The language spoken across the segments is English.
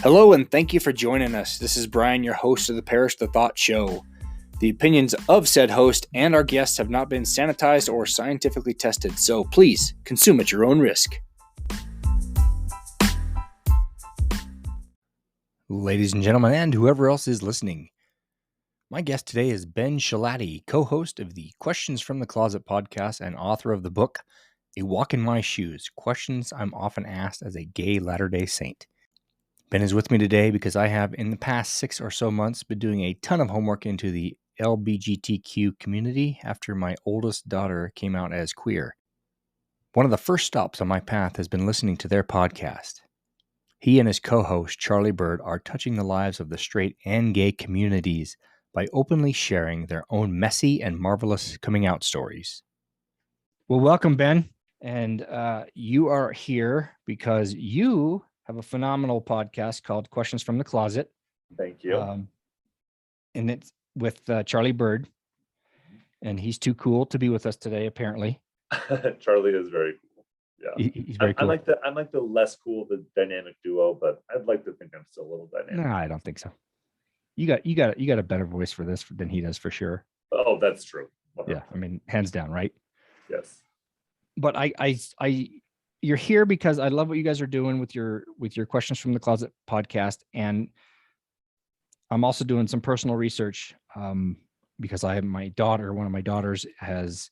Hello and thank you for joining us. This is Brian, your host of the Perish the Thought Show. The opinions of said host and our guests have not been sanitized or scientifically tested, so please consume at your own risk. Ladies and gentlemen, and whoever else is listening, my guest today is Ben Schilaty, co-host of the Questions from the Closet podcast and author of the book, A Walk in My Shoes, Questions I'm Often Asked as a Gay Latter-day Saint. Ben is with me today because I have, in the past 6 or so months, been doing a ton of homework into the LBGTQ community after my oldest daughter came out as queer. One of the first stops on my path has been listening to their podcast. He and his co-host, Charlie Bird, are touching the lives of the straight and gay communities by openly sharing their own messy and marvelous coming out stories. Well, welcome, Ben. And you are here because you have a phenomenal podcast called Questions from the Closet. Thank you. And it's with Charlie Bird. And he's too cool to be with us today, apparently. Charlie is very cool. Yeah, he's very cool. I'm like the less cool, the dynamic duo, but I'd like to think I'm still a little dynamic. No, I don't think so. You got a better voice for this than he does, for sure. Oh, that's true. 100%. Yeah, I mean, hands down, right? Yes. But you're here because I love what you guys are doing with your Questions from the Closet podcast, and I'm also doing some personal research because I have one of my daughters has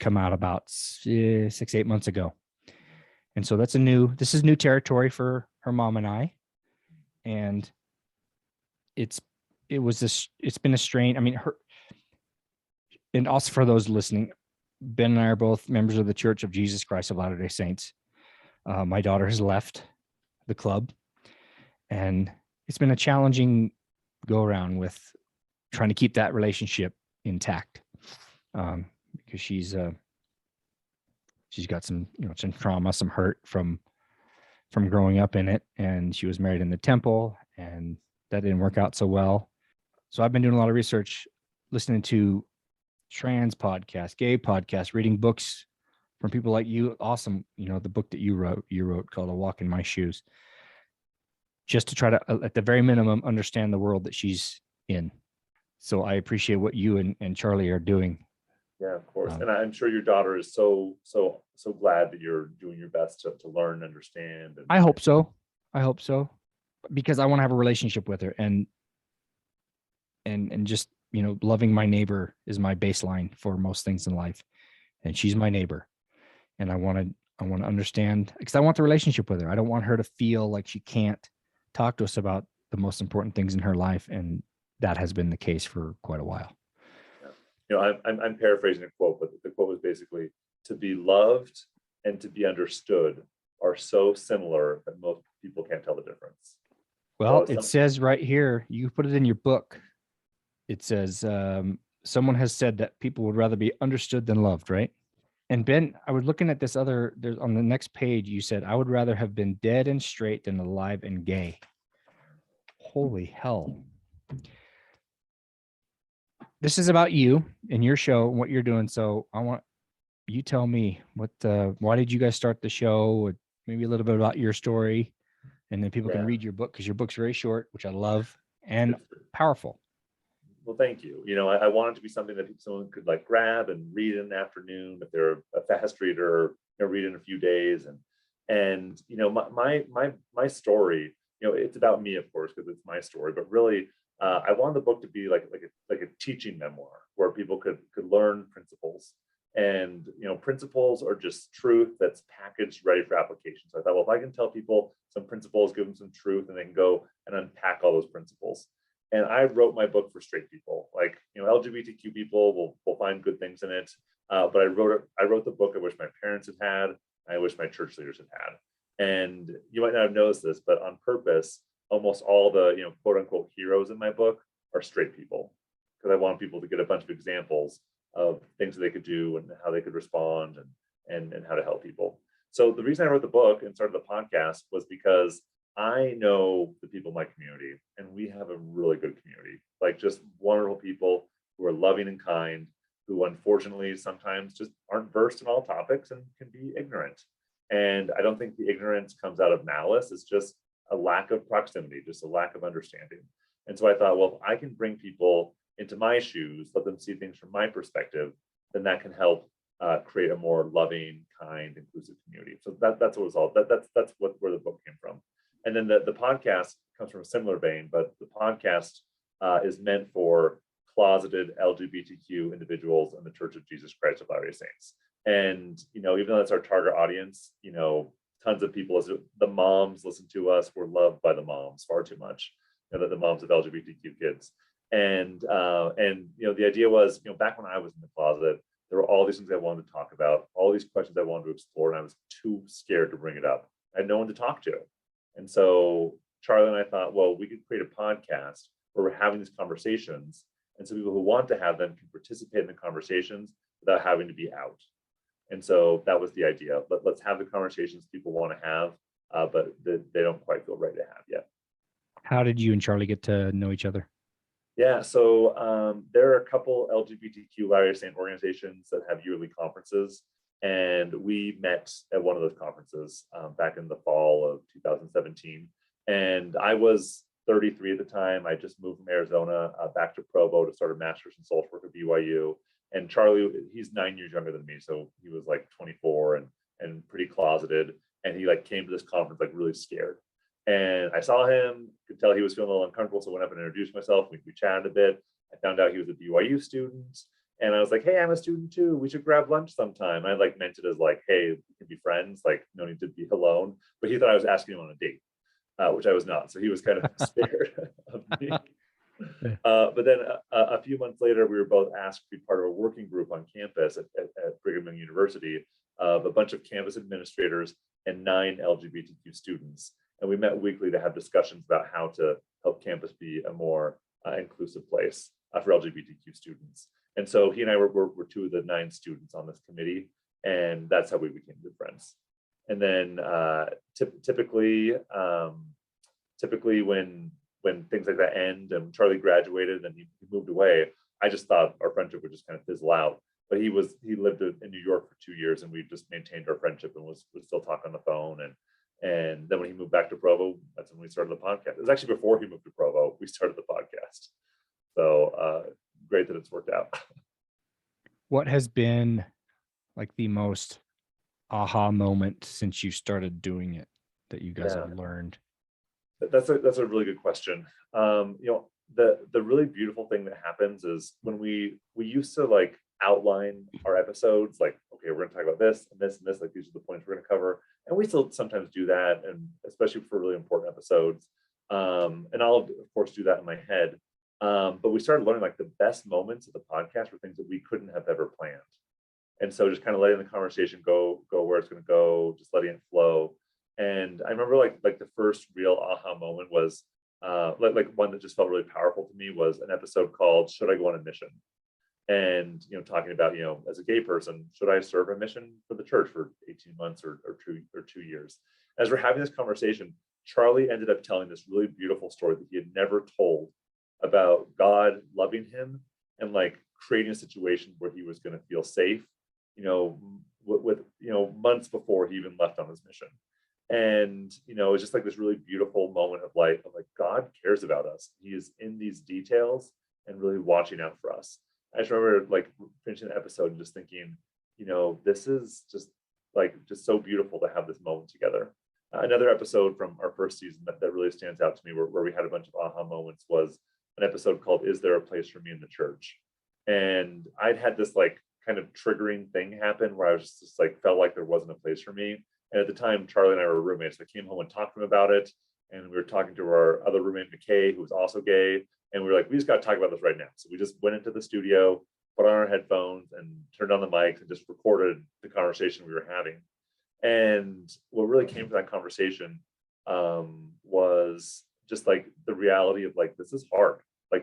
come out about 6-8 months ago, and so this is new territory for her mom and I, and it's been a strain. I mean, and also for those listening, Ben and I are both members of the Church of Jesus Christ of Latter-day Saints. My daughter has left the club, and it's been a challenging go around with trying to keep that relationship intact, because she's got some trauma, some hurt from growing up in it, and she was married in the temple, and that didn't work out so well. So I've been doing a lot of research, listening to trans podcasts, gay podcasts, reading books from people like you. Awesome. The book that you wrote called A Walk in My Shoes, just to try to, at the very minimum, understand the world that she's in. So I appreciate what you and Charlie are doing. Yeah, of course. And I'm sure your daughter is so glad that you're doing your best to learn and understand. I hope so. Because I want to have a relationship with her, and just, loving my neighbor is my baseline for most things in life. And she's my neighbor. And I want to understand, because I want the relationship with her. I don't want her to feel like she can't talk to us about the most important things in her life. And that has been the case for quite a while. Yeah. I'm paraphrasing a quote, but the quote was basically, to be loved and to be understood are so similar that most people can't tell the difference. Well, it says right here, you put it in your book. It says, someone has said that people would rather be understood than loved, right? And Ben, I was looking at there's on the next page, you said, I would rather have been dead and straight than alive and gay. Holy hell. This is about you and your show and what you're doing. So I want you tell me why did you guys start the show? Maybe a little bit about your story, and then people can read your book, because your book's very short, which I love, and powerful. Well, thank you. I want it to be something that someone could grab and read in the afternoon if they're a fast reader, or read in a few days. And my story, it's about me, of course, because it's my story. But really, I wanted the book to be like a teaching memoir where people could learn principles. And principles are just truth that's packaged, ready for application. So I thought, well, if I can tell people some principles, give them some truth, and they can go and unpack all those principles. And I wrote my book for straight people. LGBTQ people will find good things in it. But I wrote the book I wish my parents had. I wish my church leaders had. And you might not have noticed this, but on purpose, almost all the quote unquote heroes in my book are straight people, because I want people to get a bunch of examples of things that they could do and how they could respond and how to help people. So the reason I wrote the book and started the podcast was because I know the people in my community, and we have a really good community, just wonderful people who are loving and kind, who unfortunately sometimes just aren't versed in all topics and can be ignorant. And I don't think the ignorance comes out of malice. It's just a lack of proximity, just a lack of understanding. And so I thought, well, if I can bring people into my shoes, let them see things from my perspective, then that can help create a more loving, kind, inclusive community. So that's what it was all. That's where the book came from. And then the podcast comes from a similar vein, but the podcast is meant for closeted LGBTQ individuals in the Church of Jesus Christ of Latter-day Saints. And even though that's our target audience, tons of people, the moms listen to us. We're loved by the moms far too much, the moms of LGBTQ kids. And the idea was, back when I was in the closet, there were all these things I wanted to talk about, all these questions I wanted to explore, and I was too scared to bring it up. I had no one to talk to. And so Charlie and I thought, well, we could create a podcast where we're having these conversations, and so people who want to have them can participate in the conversations without having to be out. And so that was the idea. Let's have the conversations people want to have, but they don't quite feel ready to have yet. How did you and Charlie get to know each other? Yeah, so there are a couple LGBTQ Latter-day Saint organizations that have yearly conferences, and we met at one of those conferences back in the fall of 2017. And I was 33 at the time. I just moved from Arizona back to Provo to start a master's in social work at BYU. And Charlie, he's 9 years younger than me, so he was like 24 and pretty closeted. And he came to this conference really scared. And I saw him, could tell he was feeling a little uncomfortable. So I went up and introduced myself. We chatted a bit. I found out he was a BYU student. And I was like, hey, I'm a student too. We should grab lunch sometime. And I meant it as hey, we can be friends, no need to be alone. But he thought I was asking him on a date, which I was not. So he was kind of scared of me. But then a few months later, we were both asked to be part of a working group on campus at Brigham Young University of a bunch of campus administrators and 9 LGBTQ students. And we met weekly to have discussions about how to help campus be a more inclusive place for LGBTQ students. And so he and I were 2 of the 9 students on this committee, and that's how we became good friends. And then typically when things like that end and Charlie graduated and he moved away, I just thought our friendship would just kind of fizzle out. But he lived in New York for 2 years, and we just maintained our friendship and would still talk on the phone. And then when he moved back to Provo, that's when we started the podcast. It was actually before he moved to Provo, we started the podcast. So great that it's worked out. What has been the most aha moment since you started doing it that you guys have learned? That's a really good question. The really beautiful thing that happens is when we used to outline our episodes, okay, we're going to talk about this and this and this, these are the points we're going to cover. And we still sometimes do that, and especially for really important episodes. And I'll of course do that in my head. But we started learning the best moments of the podcast were things that we couldn't have ever planned. And so just kind of letting the conversation go where it's going to go, just letting it flow. And I remember the first real aha moment was one that just felt really powerful to me was an episode called "Should I Go on a Mission?" And talking about as a gay person, should I serve a mission for the church for 18 months or 2 years? As we're having this conversation, Charlie ended up telling this really beautiful story that he had never told about God loving him and creating a situation where he was going to feel safe, with months before he even left on his mission. And it's just this really beautiful moment of God cares about us. He is in these details and really watching out for us. I just remember finishing the episode and just thinking, this is just so beautiful to have this moment together. Another episode from our first season that really stands out to me where we had a bunch of aha moments was an episode called "Is There a Place for Me in the Church?" And I'd had this kind of triggering thing happen where I was just felt like there wasn't a place for me. And at the time, Charlie and I were roommates. I came home and talked to him about it. And we were talking to our other roommate, McKay, who was also gay. And we were we just got to talk about this right now. So we just went into the studio, put on our headphones and turned on the mics and just recorded the conversation we were having. And what really came from that conversation was just the reality of this is hard.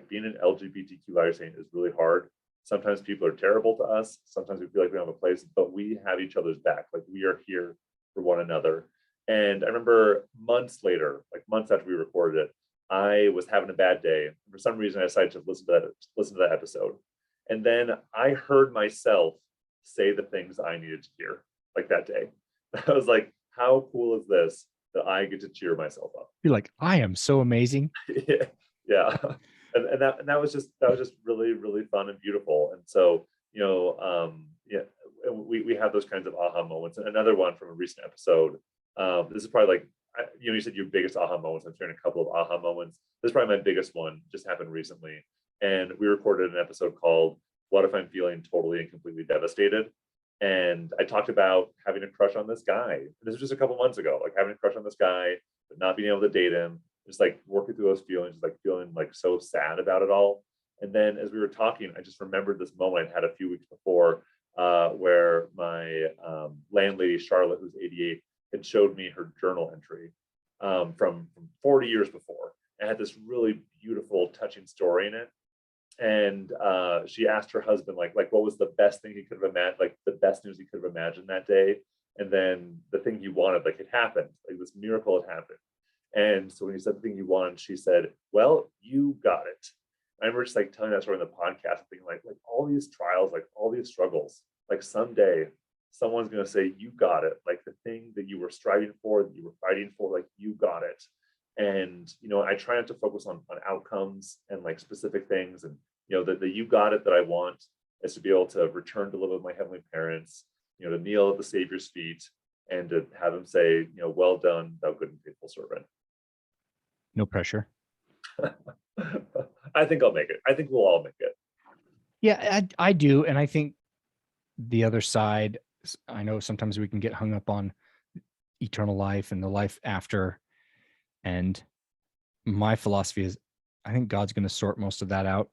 Being an LGBTQ Latter-day Saint is really hard. Sometimes people are terrible to us. Sometimes we feel like we don't have a place, but we have each other's back. We are here for one another. And I remember months later, months after we recorded it, I was having a bad day. For some reason, I decided to listen to that episode. And then I heard myself say the things I needed to hear that day. I was how cool is this? that I get to cheer myself up. You're like, I am so amazing. Yeah. And that was just really, really fun and beautiful. And so, yeah, we have those kinds of aha moments. And another one from a recent episode, this is probably like, you said your biggest aha moments. I'm sharing a couple of aha moments. This is probably my biggest one, just happened recently. And we recorded an episode called What If I'm Feeling Totally and Completely Devastated? And I talked about having a crush on this guy. This was just a couple months ago, like having a crush on this guy, but not being able to date him, just like working through those feelings, like feeling like so sad about it all. And then as we were talking, I just remembered this moment I had a few weeks before, where my landlady, Charlotte, who's 88, had showed me her journal entry from 40 years before. It had this really beautiful, touching story in it. And she asked her husband, like what was the best thing he could have imagined, like the best news he could have imagined that day. And then the thing he wanted, like it happened, like this miracle had happened. And so when he said the thing you wanted, she said, well, you got it. I remember just like telling that story in the podcast, thinking like all these trials, like all these struggles, like someday someone's going to say, you got it. Like the thing that you were striving for, that you were fighting for, like you got it. And, I try not to focus on outcomes and like specific things. And, the you got it that I want is to be able to return to live with my heavenly parents, to kneel at the Savior's feet and to have him say, well done, thou good and faithful servant. No pressure. I think I'll make it. I think we'll all make it. Yeah, I do. And I think the other side, I know sometimes we can get hung up on eternal life and the life after. And my philosophy is, I think God's going to sort most of that out.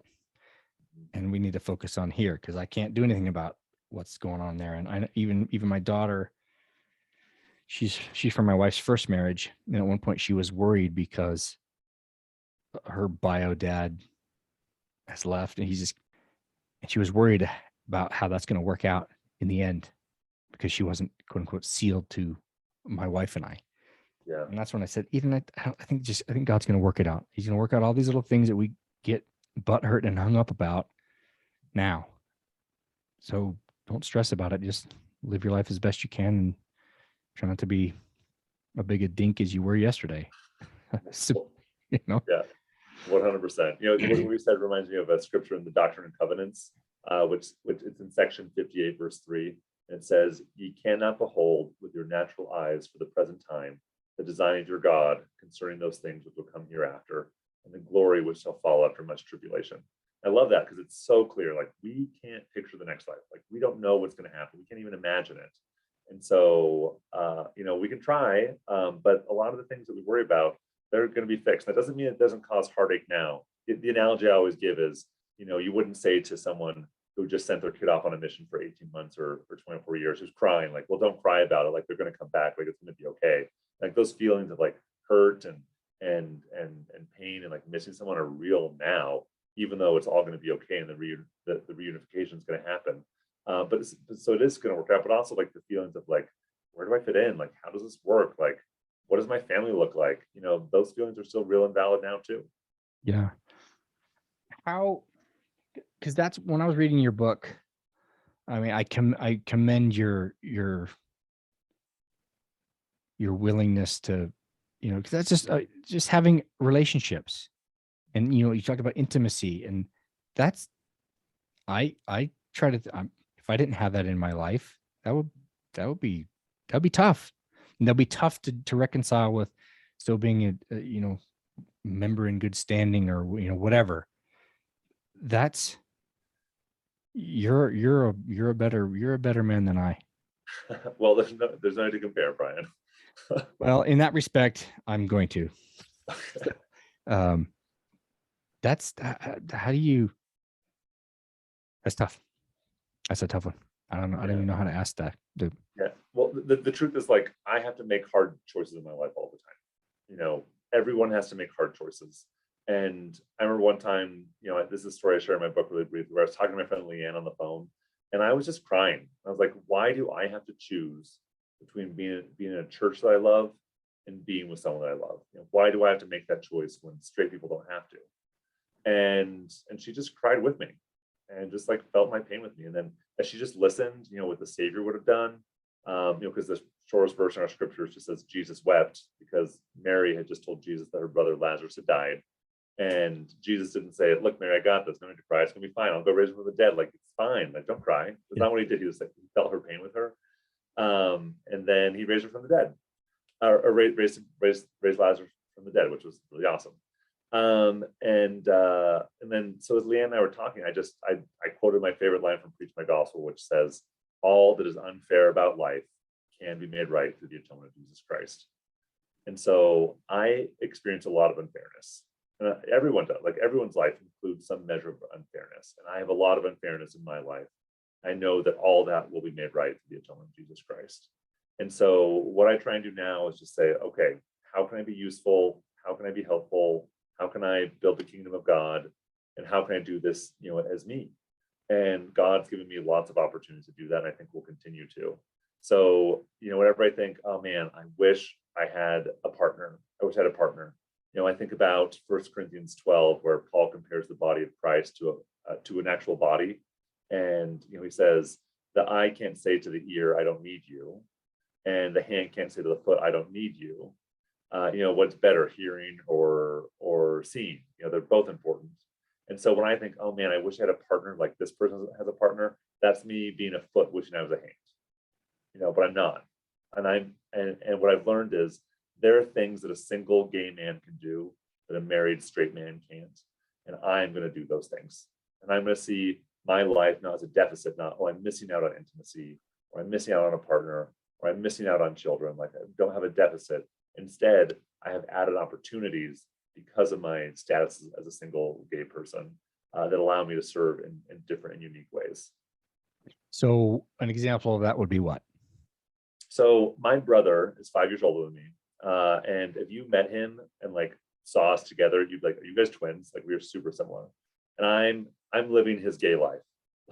And we need to focus on here because I can't do anything about what's going on there. And I even my daughter, she's from my wife's first marriage. And at one point she was worried because her bio dad has left and she was worried about how that's going to work out in the end because she wasn't quote unquote sealed to my wife and I. Yeah. And that's when I said, Ethan, I think God's going to work it out. He's going to work out all these little things that we get butthurt and hung up about now. So don't stress about it. Just live your life as best you can and try not to be a big a dink as you were yesterday. So, Yeah, 100%. What we said reminds me of a scripture in the Doctrine and Covenants, which it's in section 58, verse 3. And it says, ye cannot behold with your natural eyes for the present time the design of your God concerning those things which will come hereafter, and the glory which shall follow after much tribulation. I love that because it's so clear. Like we can't picture the next life. Like we don't know what's going to happen. We can't even imagine it. And so, we can try, but a lot of the things that we worry about, they're going to be fixed. That doesn't mean it doesn't cause heartache now. The analogy I always give is, you wouldn't say to someone who just sent their kid off on a mission for 18 months or 24 years, who's crying, like, well, don't cry about it. Like they're going to come back. Like it's going to be okay. Like those feelings of like hurt and pain and like missing someone are real now, even though it's all going to be okay and the reunification is going to happen. So it is going to work out, but also like the feelings of like, where do I fit in? Like, how does this work? Like, what does my family look like? Those feelings are still real and valid now too. Yeah. Because that's when I was reading your book. I mean, I commend your willingness to, because that's just having relationships, and you talked about intimacy, and that's I try to. If I didn't have that in my life, that would be tough, and that'd be tough to reconcile with still being a member in good standing or whatever. That's you're a better man than I. Well, there's no need to compare, Brian. Well, in that respect, I'm going to. That's how do you? That's tough. That's a tough one. I don't know. I don't even know how to ask that. Yeah. Well, the truth is, like, I have to make hard choices in my life all the time. Everyone has to make hard choices. And I remember one time, this is a story I share in my book really briefly, where I was talking to my friend Leanne on the phone, and I was just crying. I was like, why do I have to choose between being in a church that I love and being with someone that I love? Why do I have to make that choice when straight people don't have to? And she just cried with me and just like felt my pain with me. And then as she just listened, what the Savior would have done, because the shortest verse in our scriptures just says Jesus wept because Mary had just told Jesus that her brother Lazarus had died. And Jesus didn't say, look, Mary, I got this. No need to cry. It's going to be fine. I'll go raise him from the dead. Like, it's fine. Like, don't cry. That's not what he did. He was like, he felt her pain with her. And then he raised her from the dead, or raised Lazarus from the dead, which was really awesome. And then, so as Leanne and I were talking, I quoted my favorite line from Preach My Gospel, which says, all that is unfair about life can be made right through the atonement of Jesus Christ. And so I experience a lot of unfairness. And everyone does. Like, everyone's life includes some measure of unfairness. And I have a lot of unfairness in my life. I know that all that will be made right through the atonement of Jesus Christ. And so what I try and do now is just say, okay, how can I be useful? How can I be helpful? How can I build the kingdom of God? And how can I do this, as me? And God's given me lots of opportunities to do that. And I think we'll continue to. So, whenever I think, oh man, I wish I had a partner. I wish I had a partner. I think about 1 Corinthians 12, where Paul compares the body of Christ to an actual body. And, he says, the eye can't say to the ear, I don't need you. And the hand can't say to the foot, I don't need you. What's better, hearing or seeing? They're both important. And so when I think, oh man, I wish I had a partner like this person has a partner, that's me being a foot wishing I was a hand. But I'm not. And what I've learned is there are things that a single gay man can do that a married straight man can't. And I'm going to do those things. And I'm going to see my life not as a deficit, not, oh, I'm missing out on intimacy, or I'm missing out on a partner, or I'm missing out on children. Like, I don't have a deficit. Instead, I have added opportunities because of my status as a single gay person that allow me to serve in different and unique ways. So an example of that would be what? So my brother is 5 years older than me. And if you met him and like saw us together, you'd be like, are you guys twins? Like, we are super similar. And I'm living his gay life.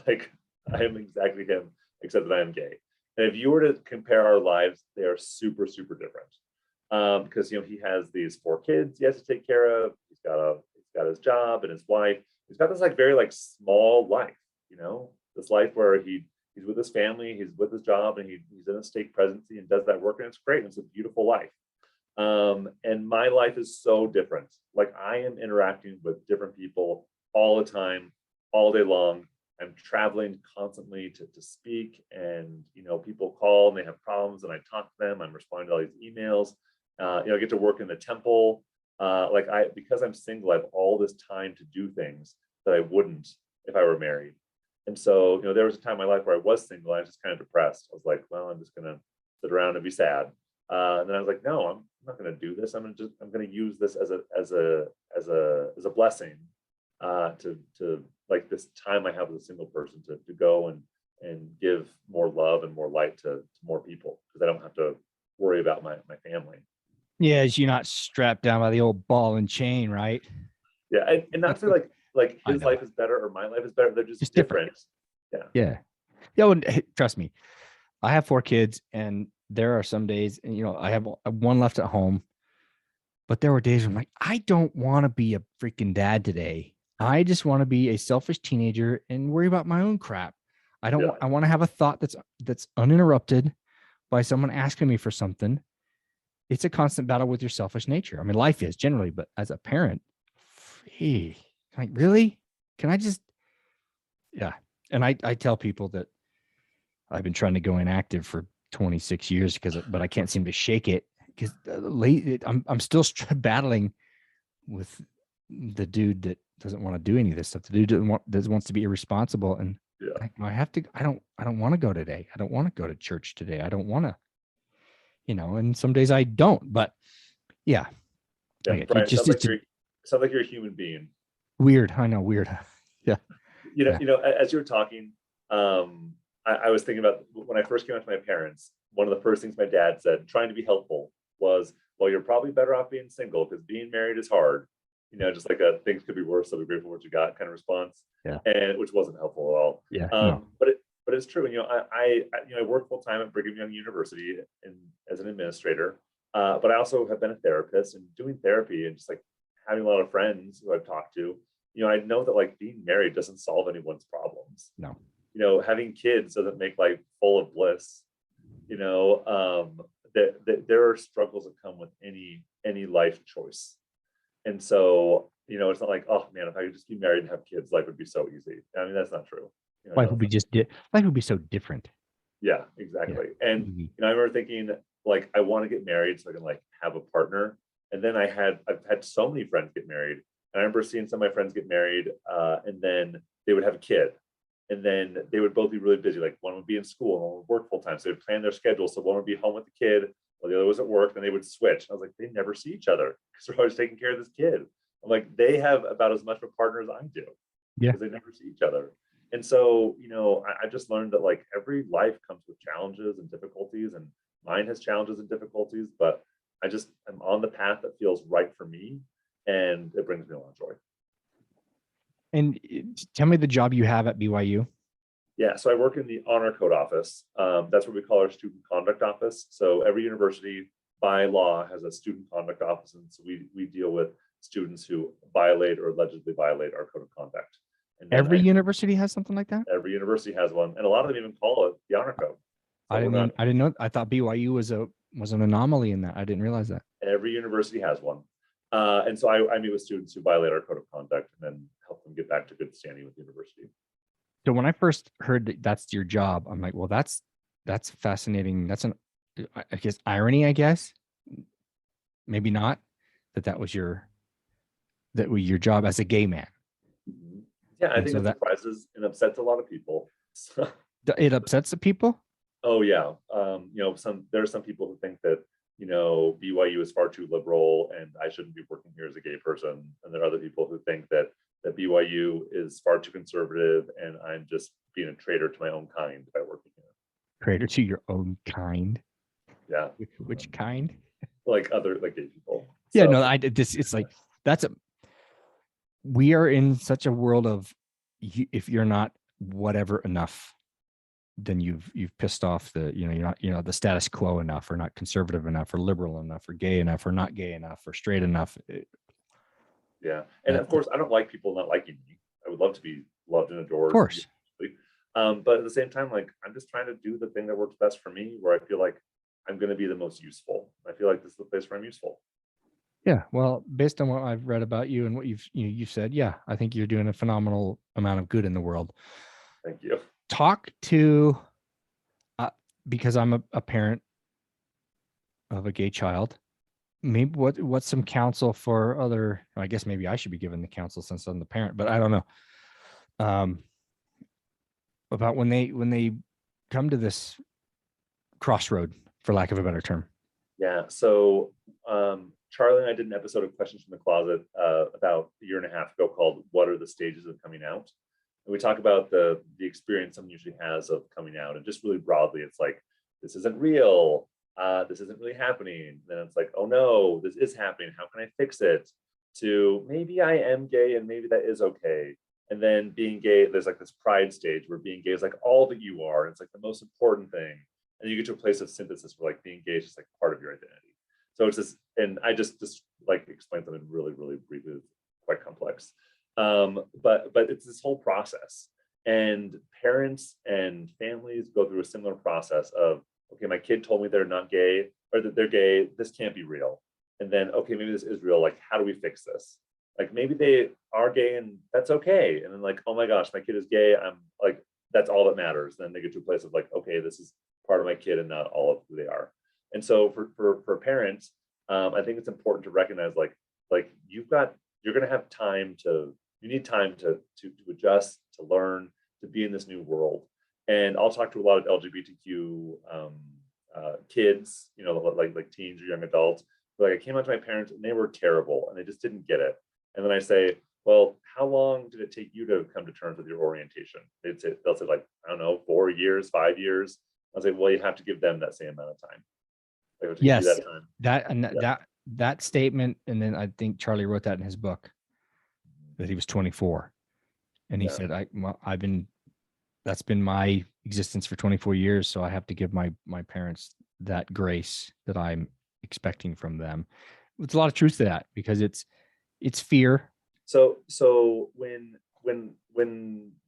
Like, I am exactly him, except that I am gay. And if you were to compare our lives, they are super, super different. Because he has these 4 kids he has to take care of. He's got his job and his wife. He's got this like very like small life, this life where he's with his family, he's with his job, and he's in a stake presidency and does that work, and it's great. And it's a beautiful life. And my life is so different. Like, I am interacting with different people all the time, all day long. I'm traveling constantly to speak, and people call and they have problems, and I talk to them. I'm responding to all these emails. I get to work in the temple. Because I'm single, I have all this time to do things that I wouldn't if I were married. And so, there was a time in my life where I was single. I was just kind of depressed. I was like, well, I'm just gonna sit around and be sad. And then I was like, no, I'm not gonna do this. I'm gonna use this as a blessing to like this time I have as a single person to go and give more love and more light to more people, because I don't have to worry about my family. Yeah, you're not strapped down by the old ball and chain, right? Yeah, and not to like his life is better or my life is better. They're just different. Yeah. Well, trust me, I have 4 kids, and there are some days, and I have one left at home, but there were days where I'm like, I don't want to be a freaking dad today. I just want to be a selfish teenager and worry about my own crap. I want to have a thought that's uninterrupted by someone asking me for something. It's a constant battle with your selfish nature. I mean, life is generally, but as a parent, like, really? Can I just, yeah. And I tell people that I've been trying to go inactive for 26 years but I can't seem to shake it, because I'm still battling with the dude that doesn't want to do any of this stuff. The dude that wants to be irresponsible. And I don't want to go today. I don't want to go to church today. I don't want to, and some days I don't, but yeah. Brian, it sounds like you're a human being. Weird. I know. Weird. Yeah. As you were talking, I was thinking about when I first came out to my parents, one of the first things my dad said, trying to be helpful, was, well, you're probably better off being single because being married is hard. Just like things could be worse, so be grateful for what you got kind of response. Yeah. And which wasn't helpful at all. Yeah. No. But it's true. I work full time at Brigham Young University as an administrator. But I also have been a therapist, and doing therapy and just like having a lot of friends who I've talked to, I know that like being married doesn't solve anyone's problems. No. Having kids doesn't make life full of bliss. There are struggles that come with any life choice. And so, it's not like, oh man, if I could just be married and have kids, life would be so easy. I mean, that's not true. Life would be life would be so different. Yeah, exactly. Yeah. And I remember thinking, like, I want to get married so I can like have a partner. And then I've had so many friends get married. And I remember seeing some of my friends get married, and then they would have a kid. And then they would both be really busy. Like one would be in school and one would work full time. So they would plan their schedule. So one would be home with the kid while the other was at work. Then they would switch. I was like, they never see each other because they're always taking care of this kid. I'm like, they have about as much of a partner as I do. Yeah. Because they never see each other. And so, I just learned that like every life comes with challenges and difficulties, and mine has challenges and difficulties, but I'm on the path that feels right for me, and it brings me a lot of joy. And tell me the job you have at BYU. Yeah, so I work in the honor code office. That's what we call our student conduct office. So every university by law has a student conduct office, and so we deal with students who violate or allegedly violate our code of conduct. And every university has something like that? Every university has one, and a lot of them even call it the honor code. So I didn't know. I thought BYU was an anomaly in that. I didn't realize that. Every university has one. And so I meet with students who violate our code of conduct and then help them get back to good standing with the university. So when I first heard that that's your job, I'm like, well, that's fascinating. That's I guess irony, I guess. Maybe not that was your job as a gay man. Mm-hmm. Yeah, I think it surprises and upsets a lot of people. It upsets the people? Oh yeah. There are some people who think that, BYU is far too liberal and I shouldn't be working here as a gay person. And there are other people who think that BYU is far too conservative and I'm just being a traitor to my own kind by working here. Traitor to your own kind? Yeah. Which kind? Like gay people. Yeah, so, no, it's like we are in such a world of if you're not whatever enough, then you've pissed off you're not the status quo enough, or not conservative enough, or liberal enough, or gay enough, or not gay enough, or straight enough. Yeah, and of course, I don't like people not liking me. I would love to be loved and adored. Of course. But at the same time, like I'm just trying to do the thing that works best for me, where I feel like I'm going to be the most useful. I feel like this is the place where I'm useful. Yeah, well, based on what I've read about you and what you've said, yeah, I think you're doing a phenomenal amount of good in the world. Thank you. Talk to, because I'm a parent of a gay child. Maybe what's some counsel for other? I guess maybe I should be given the counsel since I'm the parent, but I don't know. About when they come to this crossroad, for lack of a better term. Yeah. So Charlie and I did an episode of Questions from the Closet about a year and a half ago called "What Are the Stages of Coming Out?" And we talk about the experience someone usually has of coming out, and just really broadly, it's like, this isn't real. This isn't really happening. Then it's like, oh no, this is happening. How can I fix it? To maybe I am gay and maybe that is okay. And then being gay, there's like this pride stage where being gay is like all that you are. And it's like the most important thing. And you get to a place of synthesis where like being gay is just like part of your identity. So it's just, and I just like explain something really, really briefly, quite complex. But it's this whole process. And parents and families go through a similar process of, okay, my kid told me they're not gay or that they're gay. This can't be real. And then, okay, maybe this is real. Like, how do we fix this? Like, maybe they are gay and that's okay. And then like, oh my gosh, my kid is gay. I'm like, that's all that matters. Then they get to a place of like, okay, this is part of my kid and not all of who they are. And so for parents, I think it's important to recognize like you're going to have time you need time to adjust, to learn, to be in this new world. And I'll talk to a lot of LGBTQ kids, like teens or young adults. Like I came out to my parents and they were terrible and they just didn't get it. And then I say, well, how long did it take you to come to terms with your orientation? They'll say like, I don't know, 4 years, 5 years. I was like, well, you have to give them that same amount of time. Like, yes, that time. That statement, and then I think Charlie wrote that in his book that he was 24, and he said, that's been my existence for 24 years, so I have to give my parents that grace that I'm expecting from them. There's a lot of truth to that because it's fear. So when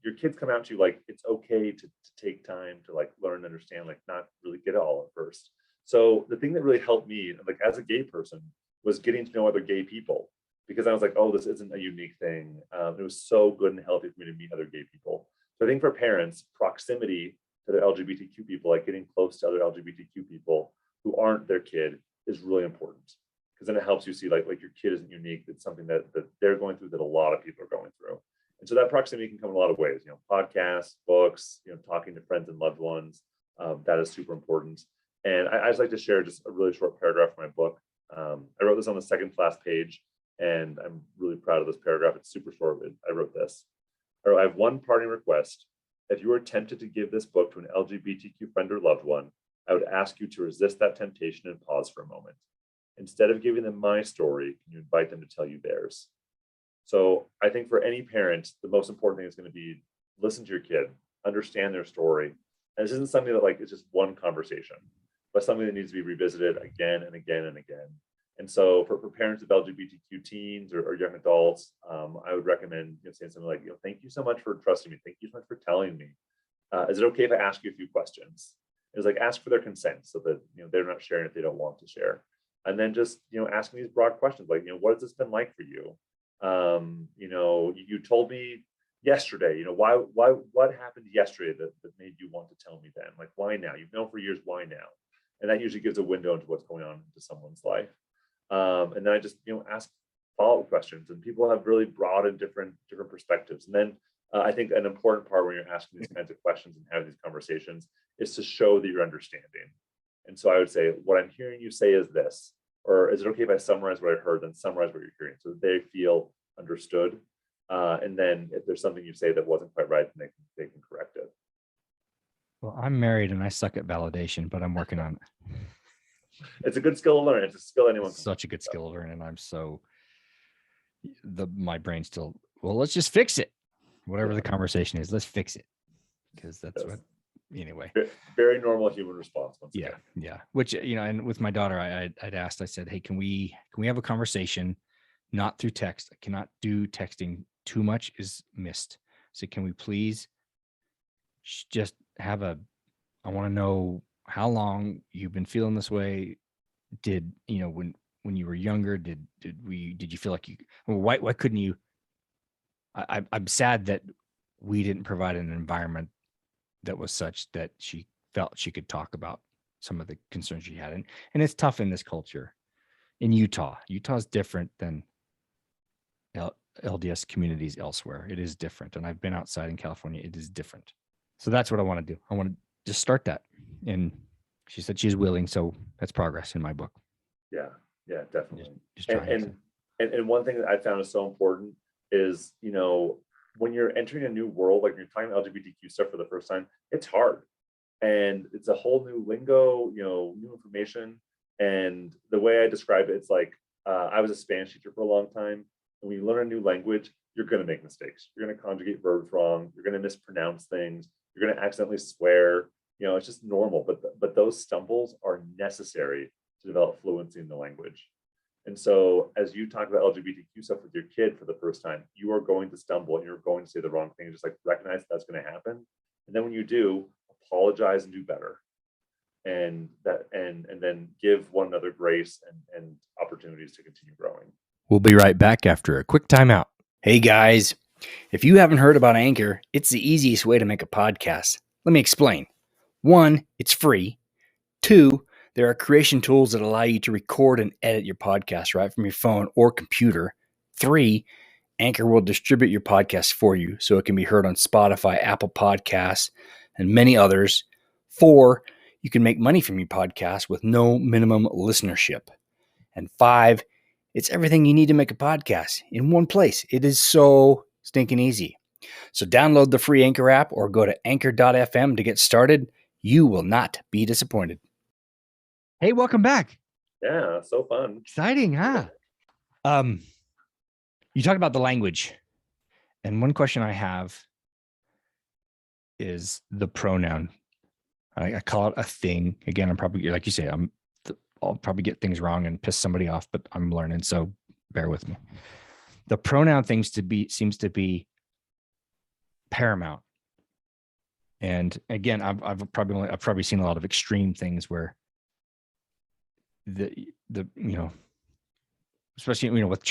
your kids come out to you, like it's okay to take time to like learn and understand, like not really get all first. So the thing that really helped me, like as a gay person, was getting to know other gay people, because I was like, oh, this isn't a unique thing. It was so good and healthy for me to meet other gay people. So I think for parents, proximity to the LGBTQ people, like getting close to other LGBTQ people who aren't their kid, is really important, because then it helps you see like your kid isn't unique. It's something that they're going through, that a lot of people are going through. And so that proximity can come in a lot of ways, podcasts, books, talking to friends and loved ones. That is super important. And I just like to share just a really short paragraph from my book. I wrote this on the second to last page, and I'm really proud of this paragraph. It's super short. I wrote this. I have one parting request. If you are tempted to give this book to an LGBTQ friend or loved one, I would ask you to resist that temptation and pause for a moment. Instead of giving them my story, can you invite them to tell you theirs? So I think for any parent, the most important thing is going to be listen to your kid, understand their story. And this isn't something that it's just one conversation, but something that needs to be revisited again and again and again. And so for parents of LGBTQ teens or young adults, I would recommend saying something like, thank you so much for trusting me. Thank you so much for telling me. Is it okay if I ask you a few questions? It's like, ask for their consent so that they're not sharing if they don't want to share. And then just asking these broad questions like, what has this been like for you? You told me yesterday, what happened yesterday that made you want to tell me then? Like, why now? You've known for years, why now? And that usually gives a window into what's going on into someone's life. And then I just ask follow-up questions, and people have really broad and different perspectives. And then I think an important part when you're asking these kinds of questions and having these conversations is to show that you're understanding. And so I would say, what I'm hearing you say is this, or is it okay if I summarize what I heard, then summarize what you're hearing, so that they feel understood. And then if there's something you say that wasn't quite right, then they can correct it. Well, I'm married and I suck at validation, but I'm working on it. It's a good skill to learn. It's a skill anyone. Such a good skill to learn, and I'm my brain still. Well, let's just fix it. Whatever the conversation is, let's fix it, because that's what. Anyway, very normal human response. Yeah. Which and with my daughter, I'd asked. I said, hey, can we have a conversation, not through text? I cannot do texting. Too much is missed. So can we please just have I want to know how long you've been feeling this way. Did when you were younger, did you feel like why couldn't you? I'm sad that we didn't provide an environment that was such that she felt she could talk about some of the concerns she had. And it's tough in this culture. In Utah is different than LDS communities elsewhere. It is different. And I've been outside in California. It is different. So that's what I want to do. I want to just start that. And she said she's willing. So that's progress in my book. Yeah, definitely. Just trying and one thing that I found is so important is, when you're entering a new world, like you're talking LGBTQ stuff for the first time, it's hard. And it's a whole new lingo, new information. And the way I describe it, it's like, I was a Spanish teacher for a long time. And when you learn a new language, you're going to make mistakes. You're going to conjugate verbs wrong. You're going to mispronounce things. You're going to accidentally swear. It's just normal. But those stumbles are necessary to develop fluency in the language. And so as you talk about LGBTQ stuff with your kid for the first time, you are going to stumble and you're going to say the wrong thing. Just like recognize that's going to happen. And then when you do, apologize and do better. And then give one another grace and opportunities to continue growing. We'll be right back after a quick timeout. Hey guys, if you haven't heard about Anchor, it's the easiest way to make a podcast. Let me explain. 1, it's free. 2, there are creation tools that allow you to record and edit your podcast right from your phone or computer. 3, Anchor will distribute your podcast for you so it can be heard on Spotify, Apple Podcasts, and many others. 4, you can make money from your podcast with no minimum listenership. And 5, it's everything you need to make a podcast in one place. It is so stinking easy. So download the free Anchor app or go to anchor.fm to get started. You will not be disappointed. Hey, welcome back. Yeah, so fun. Exciting, huh? You talk about the language. And one question I have is the pronoun. I call it a thing. Again, I'm probably, like you say, I'll probably get things wrong and piss somebody off, but I'm learning, so bear with me. The pronoun seems to be paramount. And again, I've probably seen a lot of extreme things where especially with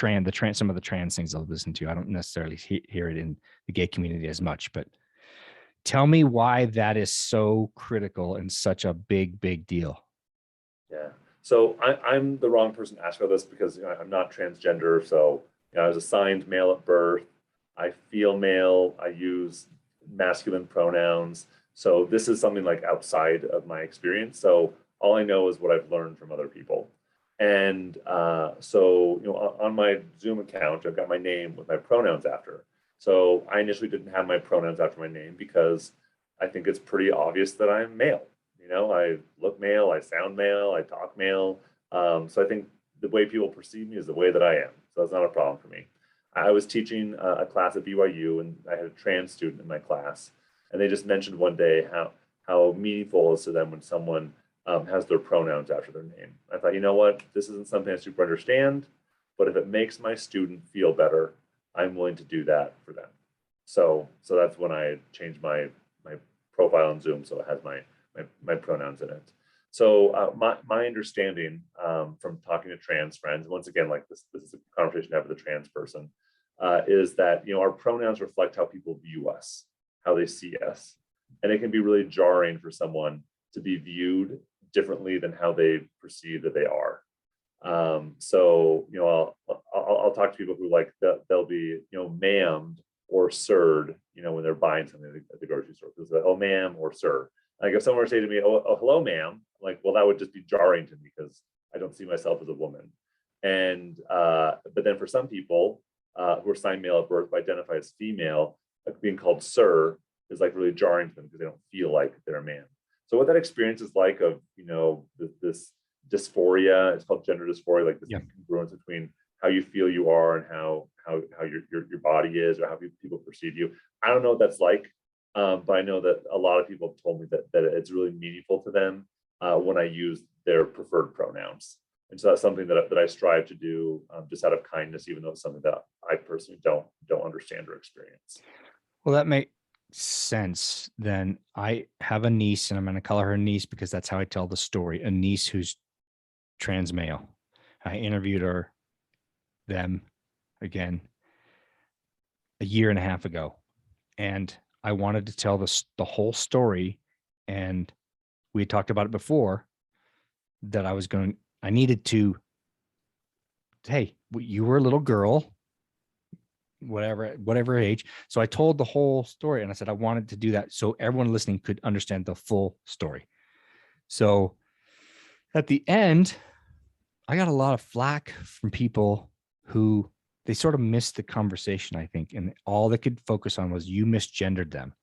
some of the trans things I'll listen to. I don't necessarily hear it in the gay community as much, but tell me why that is so critical and such a big deal. Yeah. So I'm the wrong person to ask about this because I'm not transgender. So I was assigned male at birth. I feel male. I use masculine pronouns. So this is something like outside of my experience. So all I know is what I've learned from other people. And so on my Zoom account, I've got my name with my pronouns after. So I initially didn't have my pronouns after my name because I think it's pretty obvious that I'm male. I look male, I sound male, I talk male. So I think the way people perceive me is the way that I am. So that's not a problem for me. I was teaching a class at BYU, and I had a trans student in my class, and they just mentioned one day how meaningful it is to them when someone has their pronouns after their name. I thought, you know what, this isn't something I super understand, but if it makes my student feel better, I'm willing to do that for them. So that's when I changed my profile on Zoom so it has my pronouns in it. So my understanding from talking to trans friends, once again, like this is a conversation I have with a trans person, is that our pronouns reflect how people view us, how they see us, and it can be really jarring for someone to be viewed differently than how they perceive that they are. So I'll talk to people who they'll be ma'amed or sir'd when they're buying something at the grocery store. It's like, oh ma'am or sir. Like if someone were to say to me, oh hello ma'am, I'm like, well, that would just be jarring to me because I don't see myself as a woman. And but then for some people who are assigned male at birth, who identify as female, like being called sir is like really jarring to them because they don't feel like they're a man. So what that experience is like of this dysphoria, it's called gender dysphoria, like this incongruence between how you feel you are and how your body is or how people perceive you. I don't know what that's like. But I know that a lot of people have told me that it's really meaningful to them when I use their preferred pronouns. And so that's something that I strive to do just out of kindness, even though it's something that I personally don't understand or experience. Well, that makes sense. Then I have a niece, and I'm going to call her niece because that's how I tell the story. A niece who's trans male. I interviewed them again a year and a half ago, and I wanted to tell the whole story, and we had talked about it before that I needed to, hey, you were a little girl, whatever age. So I told the whole story, and I said I wanted to do that so everyone listening could understand the full story. So at the end, I got a lot of flack from people who they sort of missed the conversation, I think, and all they could focus on was you misgendered them.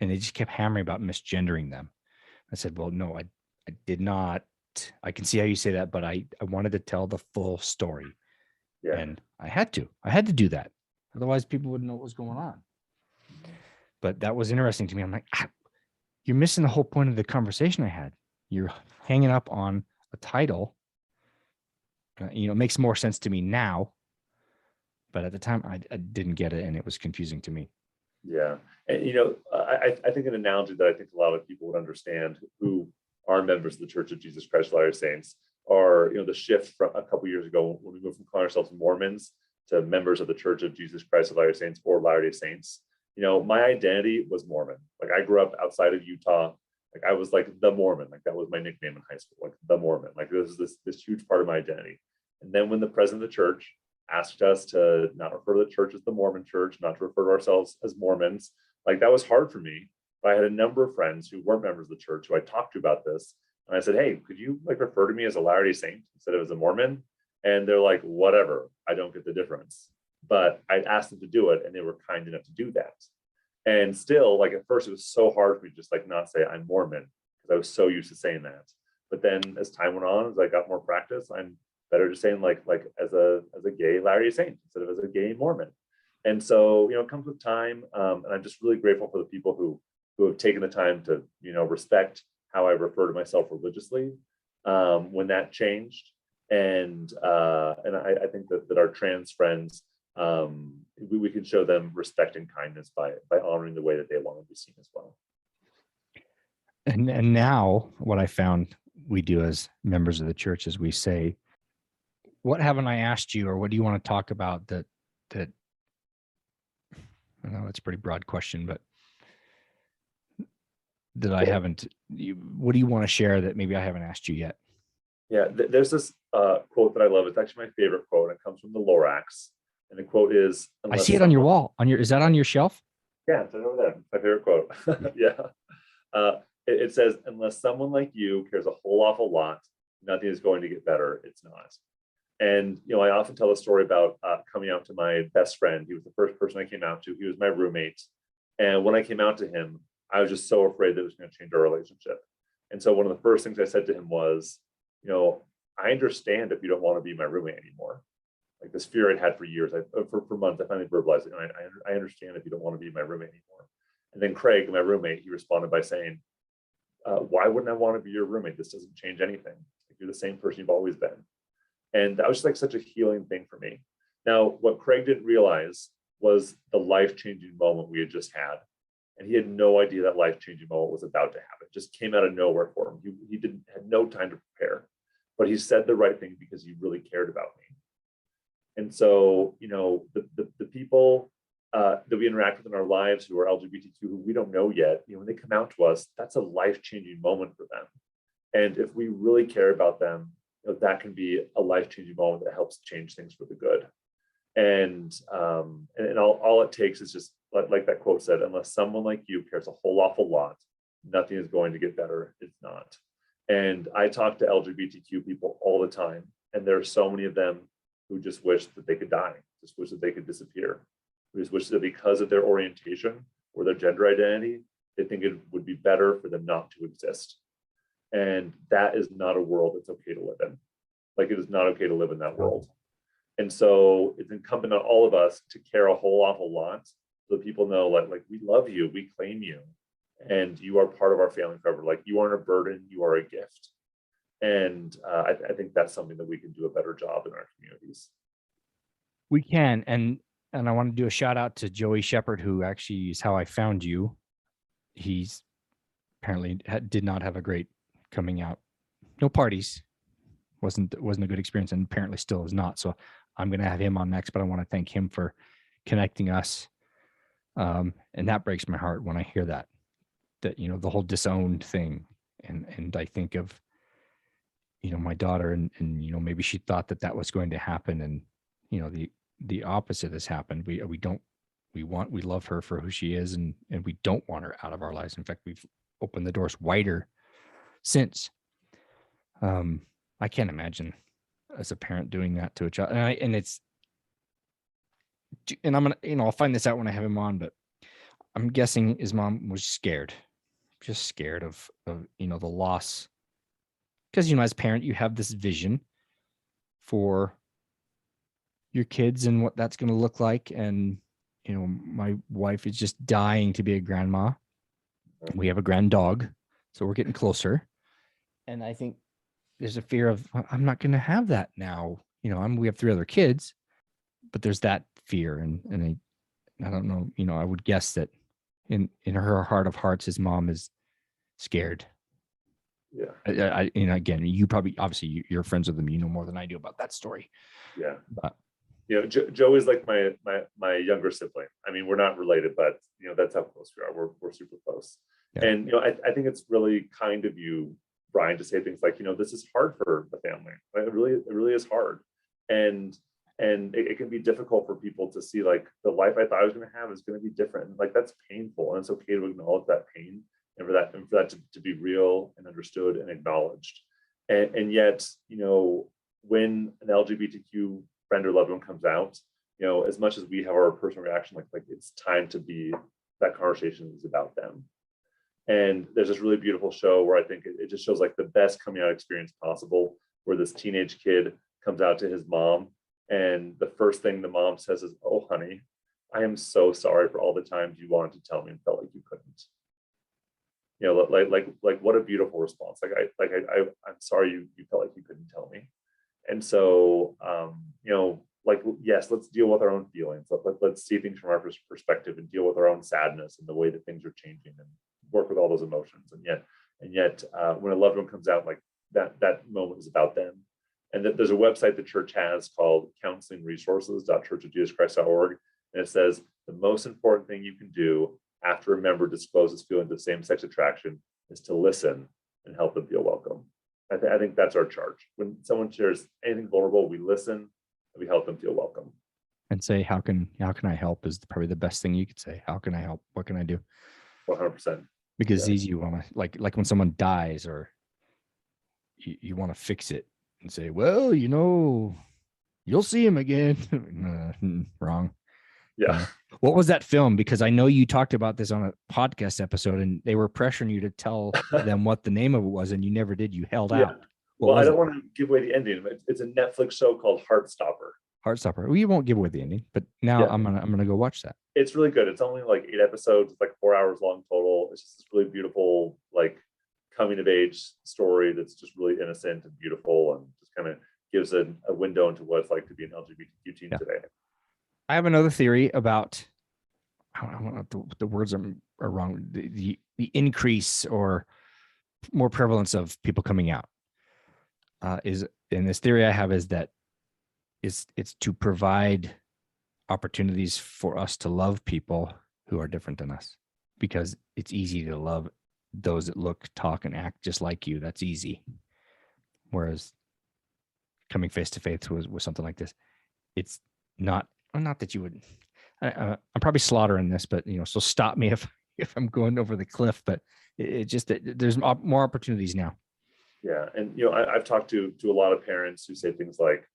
And they just kept hammering about misgendering them. I said, well, no, I did not. I can see how you say that, but I wanted to tell the full story. Yeah. And I had to do that. Otherwise people wouldn't know what was going on. But that was interesting to me. I'm like, you're missing the whole point of the conversation I had. You're hanging up on a title. It makes more sense to me now. But at the time I didn't get it, and it was confusing to me. Yeah. And, I think an analogy that I think a lot of people would understand who are members of the Church of Jesus Christ of Latter-day Saints are, the shift from a couple years ago when we moved from calling ourselves Mormons to members of the Church of Jesus Christ of Latter-day Saints or Latter-day Saints. My identity was Mormon. Like I grew up outside of Utah. Like I was like the Mormon. Like that was my nickname in high school, like the Mormon. Like this is this huge part of my identity. And then when the president of the church asked us to not refer to the church as the Mormon church, not to refer to ourselves as Mormons, like that was hard for me. But I had a number of friends who weren't members of the church who I talked to about this. And I said, hey, could you refer to me as a Latter-day Saint instead of as a Mormon? And they're like, whatever, I don't get the difference. But I asked them to do it, and they were kind enough to do that. And still, at first, it was so hard for me to just not say I'm Mormon because I was so used to saying that. But then as time went on, as I got more practice, I'm better just saying as a gay Latter-day Saint instead of as a gay Mormon. And so, it comes with time. And I'm just really grateful for the people who have taken the time to, respect how I refer to myself religiously when that changed. And I think that our trans friends, we can show them respect and kindness by honoring the way that they want to be seen as well. And now what I found we do as members of the church is we say, what haven't I asked you, or what do you want to talk about that I know it's a pretty broad question, but that I haven't, what do you want to share that maybe I haven't asked you yet? Yeah, there's this quote that I love. It's actually my favorite quote. And it comes from the Lorax. And the quote is, I see it on your wall. Is that on your shelf? Yeah, it's over there. My favorite quote. Yeah. It says, unless someone like you cares a whole awful lot, nothing is going to get better. It's not. And, I often tell a story about coming out to my best friend. He was the first person I came out to. He was my roommate. And when I came out to him, I was just so afraid that it was going to change our relationship. And so one of the first things I said to him was, I understand if you don't want to be my roommate anymore. Like this fear I'd had for years, for months, I finally verbalized it. I understand if you don't want to be my roommate anymore. And then Craig, my roommate, he responded by saying, why wouldn't I want to be your roommate? This doesn't change anything. Like, you're the same person you've always been. And that was just like such a healing thing for me. Now, what Craig didn't realize was the life-changing moment we had just had. And he had no idea that life-changing moment was about to happen. It just came out of nowhere for him. He had no time to prepare, but he said the right thing because he really cared about me. And so, the people that we interact with in our lives who are LGBTQ, who we don't know yet, when they come out to us, that's a life-changing moment for them. And if we really care about them, that can be a life-changing moment that helps change things for the good. And all it takes is just like that quote said, unless someone like you cares a whole awful lot, nothing is going to get better. It's not. And I talk to LGBTQ people all the time, and there are so many of them who just wish that they could die, just wish that they could disappear, who just wish that because of their orientation or their gender identity, they think it would be better for them not to exist. And that is not a world that's okay to live in. Like, it is not okay to live in that world. And so it's incumbent on all of us to care a whole awful lot so that people know, like we love you, we claim you, and you are part of our family forever. Like, you aren't a burden, you are a gift. And I think that's something that we can do a better job in our communities. We can. And I want to do a shout out to Joey Shepard, who actually is how I found you. He's apparently did not have a great coming out. No parties. Wasn't a good experience, and apparently still is not. So I'm going to have him on next, but I want to thank him for connecting us. And that breaks my heart when I hear that the whole disowned thing. And I think of, my daughter and maybe she thought that was going to happen. And, the opposite has happened. We love her for who she is, and we don't want her out of our lives. In fact, we've opened the doors wider since. I can't imagine as a parent doing that to a child. And I'm gonna, I'll find this out when I have him on, but I'm guessing his mom was scared, just scared of the loss. Because, as a parent, you have this vision for your kids and what that's going to look like. And, my wife is just dying to be a grandma. We have a grand dog, so we're getting closer. And I think there's a fear of, I'm not going to have that now. We have 3 other kids, but there's that fear. And I don't know, I would guess that in her heart of hearts, his mom is scared. Yeah. Again, you probably, obviously you're friends with them, more than I do about that story. Yeah. But Joe is like my younger sibling. I mean, we're not related, but that's how close we are. We're super close. Yeah. And I think it's really kind of you, Brian, to say things like, this is hard for the family. Right? It really is hard. And it can be difficult for people to see, like, the life I thought I was going to have is going to be different. And, like, that's painful, and it's okay to acknowledge that pain, and for that to be real and understood and acknowledged. And yet, when an LGBTQ friend or loved one comes out, as much as we have our personal reaction, like it's time to be, that conversation is about them. And there's this really beautiful show where I think it just shows like the best coming out experience possible, where this teenage kid comes out to his mom, and the first thing the mom says is, "Oh, honey, I am so sorry for all the times you wanted to tell me and felt like you couldn't." Like what a beautiful response. I'm sorry you felt like you couldn't tell me. And so, yes, let's deal with our own feelings. Let's see things from our perspective and deal with our own sadness and the way that things are changing, and work with all those emotions. And yet, when a loved one comes out, like, that moment is about them. And that there's a website the church has called counselingresources.churchofjesuschrist.org. And it says the most important thing you can do after a member discloses feelings of same-sex attraction is to listen and help them feel welcome. I think that's our charge. When someone shares anything vulnerable, we listen and we help them feel welcome. And say, how can I help is probably the best thing you could say. How can I help? What can I do? 100%. Because it's easy, you want to, like when someone dies, or you want to fix it and say, well, you'll see him again. Wrong. Yeah. What was that film? Because I know you talked about this on a podcast episode, and they were pressuring you to tell them what the name of it was, and you never did. You held out. Well, I don't want to give away the ending. It's a Netflix show called Heartstopper. Heartstopper. Well, you won't give away the ending, but now I'm gonna go watch that. It's really good. It's only like 8 episodes. It's like 4 hours long total. It's just this really beautiful, like, coming of age story that's just really innocent and beautiful, and just kind of gives a window into what it's like to be an LGBTQ teen today. I have another theory about, I don't know, the words are wrong. The increase or more prevalence of people coming out is, and this theory I have is that it's to provide opportunities for us to love people who are different than us, because it's easy to love those that look, talk, and act just like you. That's easy. Whereas coming face to face with something like this, it's not that you would. I'm probably slaughtering this, but so stop me if I'm going over the cliff. But it just that there's more opportunities now. Yeah, and I've talked to a lot of parents who say things like,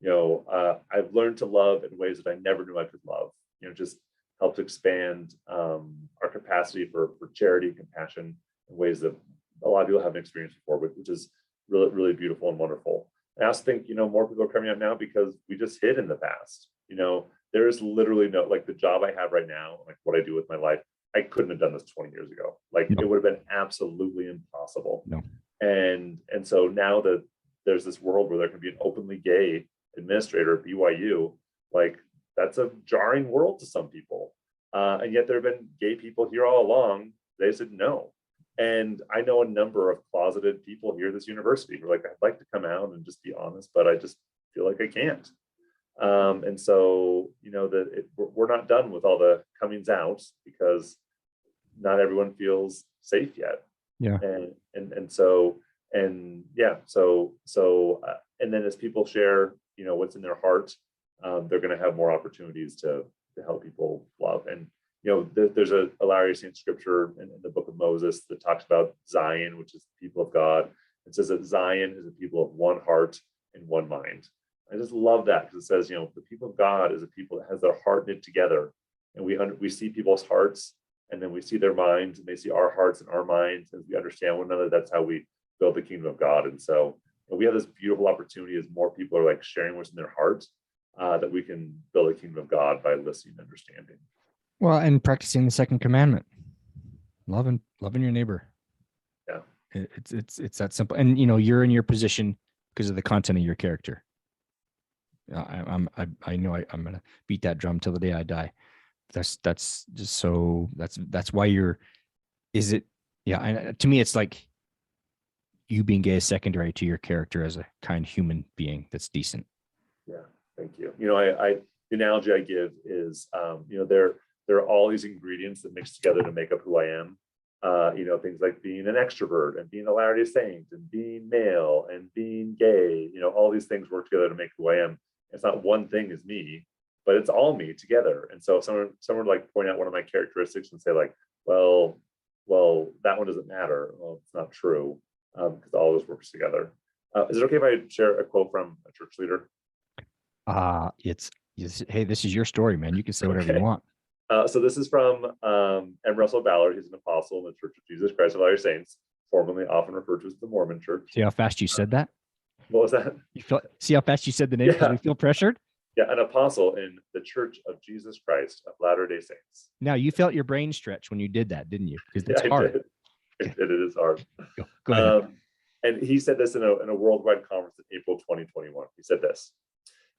I've learned to love in ways that I never knew I could love. Just helps expand our capacity for charity and compassion in ways that a lot of people haven't experienced before, which is really, really beautiful and wonderful. I also think, more people are coming out now because we just hid in the past. There is literally no, like, the job I have right now, like what I do with my life, I couldn't have done this 20 years ago. Like, No. It would have been absolutely impossible. No. And so now that there's this world where there can be an openly gay administrator at BYU, like, that's a jarring world to some people. And yet there have been gay people here all along. They said no. And I know a number of closeted people here at this university who are like, I'd like to come out and just be honest, but I just feel like I can't. And so, we're not done with all the comings out because not everyone feels safe yet. Yeah. And then as people share, what's in their heart, they're going to have more opportunities to help people love. And, there's a hilarious scripture in the book of Moses that talks about Zion, which is the people of God. It says that Zion is a people of one heart and one mind. I just love that, because it says, the people of God is a people that has their heart knit together, and we see people's hearts, and then we see their minds, and they see our hearts and our minds, and we understand one another. That's how we build the kingdom of God. And so we have this beautiful opportunity as more people are like sharing what's in their hearts, that we can build the kingdom of God by listening and understanding. Well, and practicing the second commandment, loving your neighbor. Yeah, it's that simple. And you're in your position because of the content of your character. I know I'm gonna beat that drum till the day I die. That's just so that's why you're. Is it? Yeah. To me, it's like you being gay is secondary to your character as a kind human being that's decent. Yeah. Thank you. The analogy I give is, there are all these ingredients that mix together to make up who I am. Things like being an extrovert and being a Latter-day Saint and being male and being gay. All these things work together to make who I am. It's not one thing is me, but it's all me together. And so if someone would like point out one of my characteristics and say like, well, that one doesn't matter. Well, it's not true, because all this works together. Is it okay if I share a quote from a church leader? Hey, this is your story, man. You can say whatever you want. So this is from M. Russell Ballard. He's an apostle in the Church of Jesus Christ of Latter-day Saints, formerly often referred to as the Mormon Church. See how fast you said that? What was that? See how fast you said the name because we feel pressured? Yeah, an apostle in the Church of Jesus Christ of Latter-day Saints. Now, you felt your brain stretch when you did that, didn't you? Because it's hard. It is hard. Go ahead. And he said this in a worldwide conference in April 2021. He said this: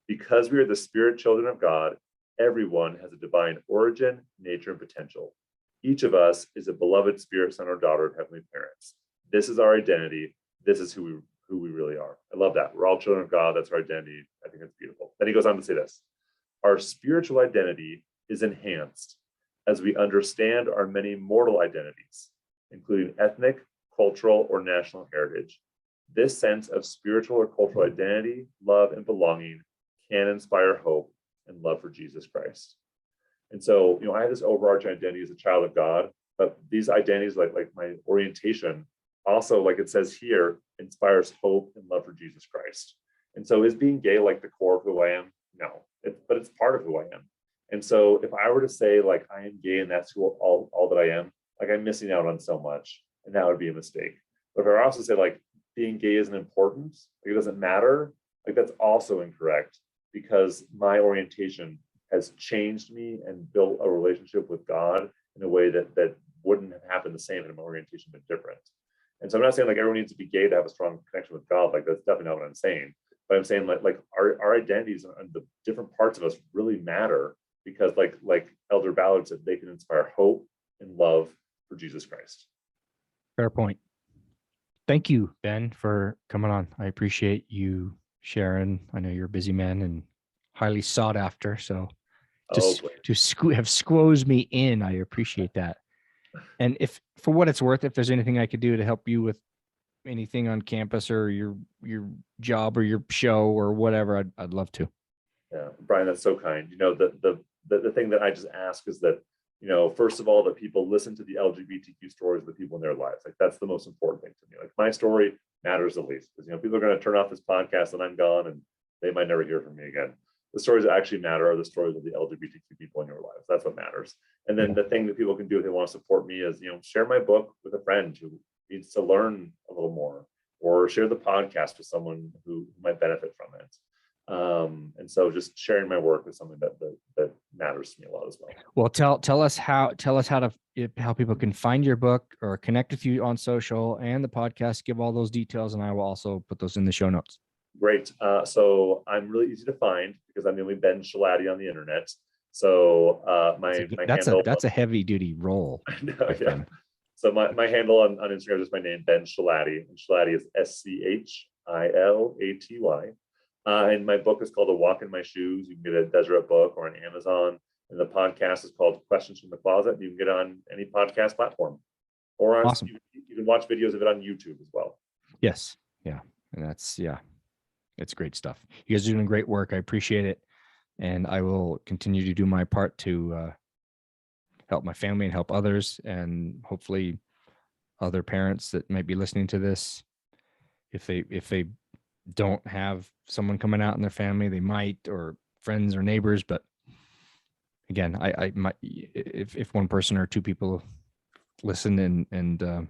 because we are the spirit children of God, everyone has a divine origin, nature, and potential. Each of us is a beloved spirit son or daughter of heavenly parents. This is our identity. This is who who we really are. I love that. We're all children of God. That's our identity. I think it's beautiful. Then he goes on to say this: our spiritual identity is enhanced as we understand our many mortal identities, including ethnic, cultural, or national heritage. This sense of spiritual or cultural identity, love, and belonging can inspire hope and love for Jesus Christ. And so, I have this overarching identity as a child of God, but these identities, like my orientation, also, like it says here, inspires hope and love for Jesus Christ. And so, is being gay like the core of who I am? No, but it's part of who I am. And so, if I were to say like I am gay and that's who all that I am, like I'm missing out on so much, and that would be a mistake. But if I also say like being gay isn't important, like it doesn't matter, like that's also incorrect, because my orientation has changed me and built a relationship with God in a way that wouldn't have happened the same if my orientation been different. And so I'm not saying like everyone needs to be gay to have a strong connection with God. Like that's definitely not what I'm saying. But I'm saying like our identities and the different parts of us really matter, because like Elder Ballard said, they can inspire hope and love for Jesus Christ. Fair point. Thank you, Ben, for coming on. I appreciate you sharing. I know you're a busy man and highly sought after. So have squoze me in, I appreciate that. And if, for what it's worth, if there's anything I could do to help you with anything on campus or your job or your show or whatever, I'd love to. Yeah, Brian, that's so kind. The thing that I just ask is that, first of all, that people listen to the LGBTQ stories of the people in their lives. Like that's the most important thing to me. Like my story matters the least, because people are going to turn off this podcast and I'm gone and they might never hear from me again. The stories that actually matter are the stories of the LGBTQ people in your lives. That's what matters. And then the thing that people can do if they want to support me is, share my book with a friend who needs to learn a little more, or share the podcast with someone who might benefit from it. And so just sharing my work is something that matters to me a lot as well. Well, tell us how people can find your book or connect with you on social and the podcast. Give all those details, and I will also put those in the show notes. Great. So I'm really easy to find because I'm the only Ben Schilaty on the internet. So that's a heavy duty role. No, yeah. So my handle on Instagram is my name, Ben Schilaty, and Schilaty is SCHILATY. And my book is called A Walk in My Shoes. You can get a Deseret book or on Amazon. And the podcast is called Questions from the Closet. You can get it on any podcast platform, or on, awesome. You can watch videos of it on YouTube as well. Yes. Yeah. And it's great stuff. You guys are doing great work. I appreciate it. And I will continue to do my part to help my family and help others, and hopefully other parents that might be listening to this. If they don't have someone coming out in their family, they might, or friends or neighbors. But again, I might, if one person or two people listen and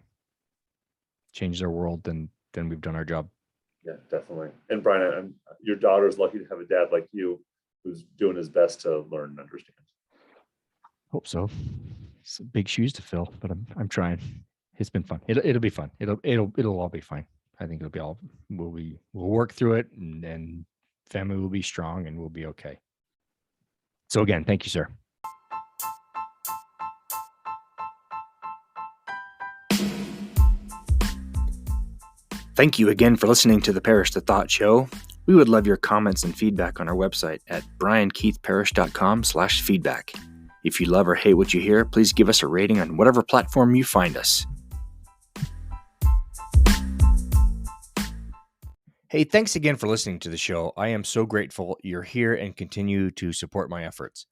change their world, then we've done our job. Yeah, definitely. And Brian, your daughter's lucky to have a dad like you who's doing his best to learn and understand. Hope so. It's big shoes to fill, but I'm trying. It's been fun. It'll be fun. It'll all be fine. I think we'll work through it, and family will be strong and we'll be okay. So again, thank you, sir. Thank you again for listening to the Parish to Thought Show. We would love your comments and feedback on our website at briankeithparish.com/feedback. If you love or hate what you hear, please give us a rating on whatever platform you find us. Hey, thanks again for listening to the show. I am so grateful you're here and continue to support my efforts.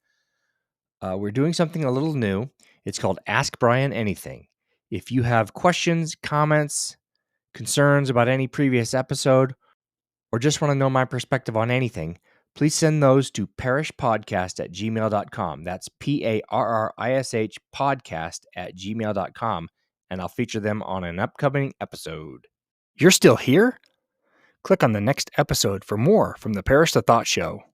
We're doing something a little new. It's called Ask Brian Anything. If you have questions, comments, concerns about any previous episode, or just want to know my perspective on anything, please send those to parishpodcast@gmail.com. That's PARRISH podcast@gmail.com, and I'll feature them on an upcoming episode. You're still here? Click on the next episode for more from the Parish to Thought Show.